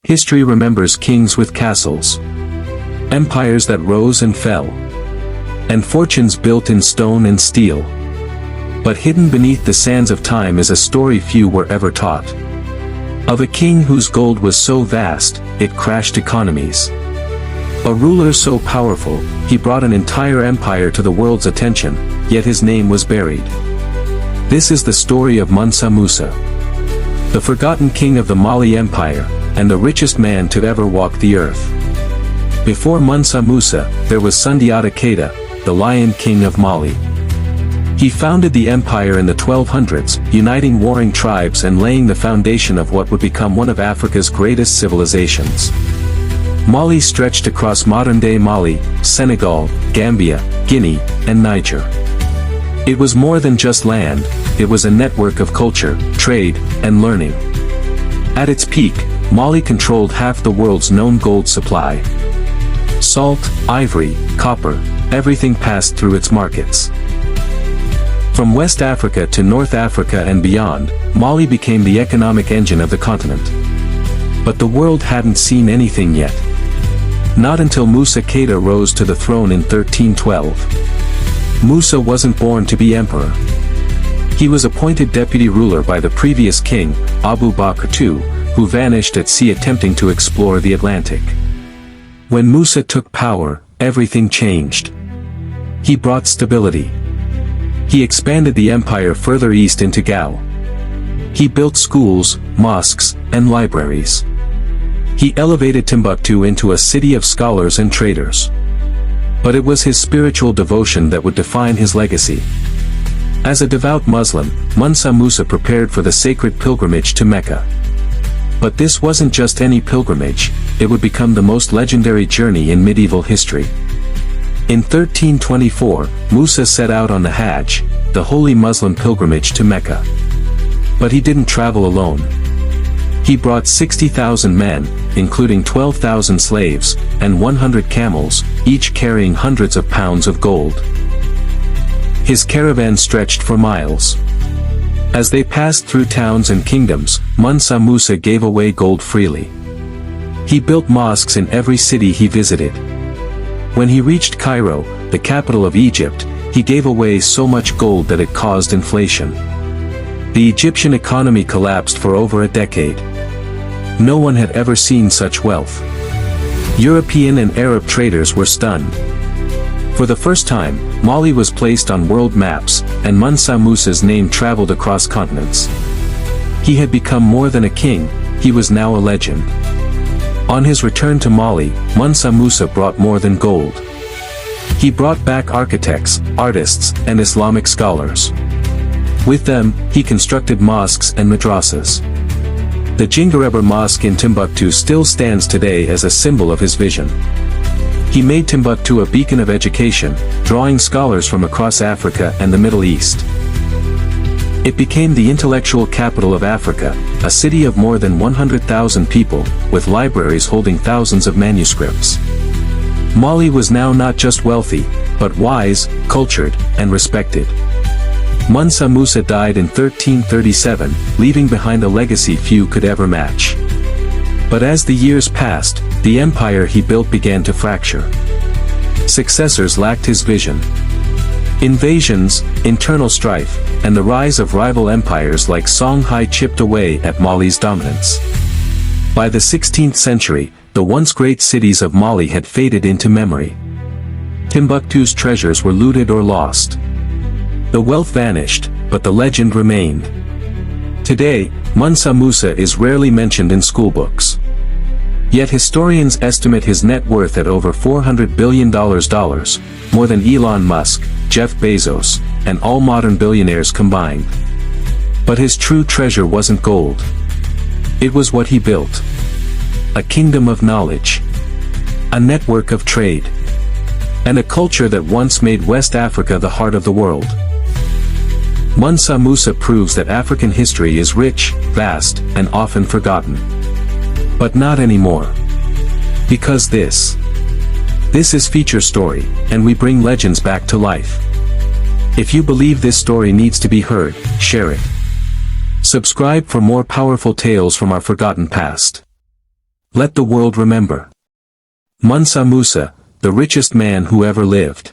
History remembers kings with castles, empires that rose and fell, and fortunes built in stone and steel. But hidden beneath the sands of time is a story few were ever taught. Of a king whose gold was so vast, it crashed economies. A ruler so powerful, he brought an entire empire to the world's attention, yet his name was buried. This is the story of Mansa Musa, the forgotten king of the Mali Empire, and the richest man to ever walk the earth. Before Mansa Musa, there was Sundiata Keita, the Lion King of Mali. He founded the empire in the 1200s, uniting warring tribes and laying the foundation of what would become one of Africa's greatest civilizations. Mali stretched across modern-day Mali, Senegal, Gambia, Guinea, and Niger. It was more than just land, it was a network of culture, trade, and learning. At its peak, Mali controlled half the world's known gold supply. Salt, ivory, copper, everything passed through its markets. From West Africa to North Africa and beyond, Mali became the economic engine of the continent. But the world hadn't seen anything yet. Not until Musa Keita rose to the throne in 1312. Musa wasn't born to be emperor. He was appointed deputy ruler by the previous king, Abu Bakr II, who vanished at sea attempting to explore the Atlantic. When Musa took power, everything changed. He brought stability. He expanded the empire further east into Gao. He built schools, mosques, and libraries. He elevated Timbuktu into a city of scholars and traders. But it was his spiritual devotion that would define his legacy. As a devout Muslim, Mansa Musa prepared for the sacred pilgrimage to Mecca. But this wasn't just any pilgrimage, it would become the most legendary journey in medieval history. In 1324, Musa set out on the Hajj, the holy Muslim pilgrimage to Mecca. But he didn't travel alone. He brought 60,000 men, including 12,000 slaves, and 100 camels, each carrying hundreds of pounds of gold. His caravan stretched for miles. As they passed through towns and kingdoms, Mansa Musa gave away gold freely. He built mosques in every city he visited. When he reached Cairo, the capital of Egypt, he gave away so much gold that it caused inflation. The Egyptian economy collapsed for over a decade. No one had ever seen such wealth. European and Arab traders were stunned. For the first time, Mali was placed on world maps, and Mansa Musa's name traveled across continents. He had become more than a king, he was now a legend. On his return to Mali, Mansa Musa brought more than gold. He brought back architects, artists, and Islamic scholars. With them, he constructed mosques and madrasas. The Jingareber Mosque in Timbuktu still stands today as a symbol of his vision. He made Timbuktu a beacon of education, drawing scholars from across Africa and the Middle East. It became the intellectual capital of Africa, a city of more than 100,000 people, with libraries holding thousands of manuscripts. Mali was now not just wealthy, but wise, cultured, and respected. Mansa Musa died in 1337, leaving behind a legacy few could ever match. But as the years passed, the empire he built began to fracture. Successors lacked his vision. Invasions, internal strife, and the rise of rival empires like Songhai chipped away at Mali's dominance. By the 16th century, the once great cities of Mali had faded into memory. Timbuktu's treasures were looted or lost. The wealth vanished, but the legend remained. Today, Mansa Musa is rarely mentioned in schoolbooks. Yet historians estimate his net worth at over $400 billion, more than Elon Musk, Jeff Bezos, and all modern billionaires combined. But his true treasure wasn't gold. It was what he built. A kingdom of knowledge. A network of trade. And a culture that once made West Africa the heart of the world. Mansa Musa proves that African history is rich, vast, and often forgotten. But not anymore. Because this is Feature Story, and we bring legends back to life. If you believe this story needs to be heard, share it. Subscribe for more powerful tales from our forgotten past. Let the world remember. Mansa Musa, the richest man who ever lived.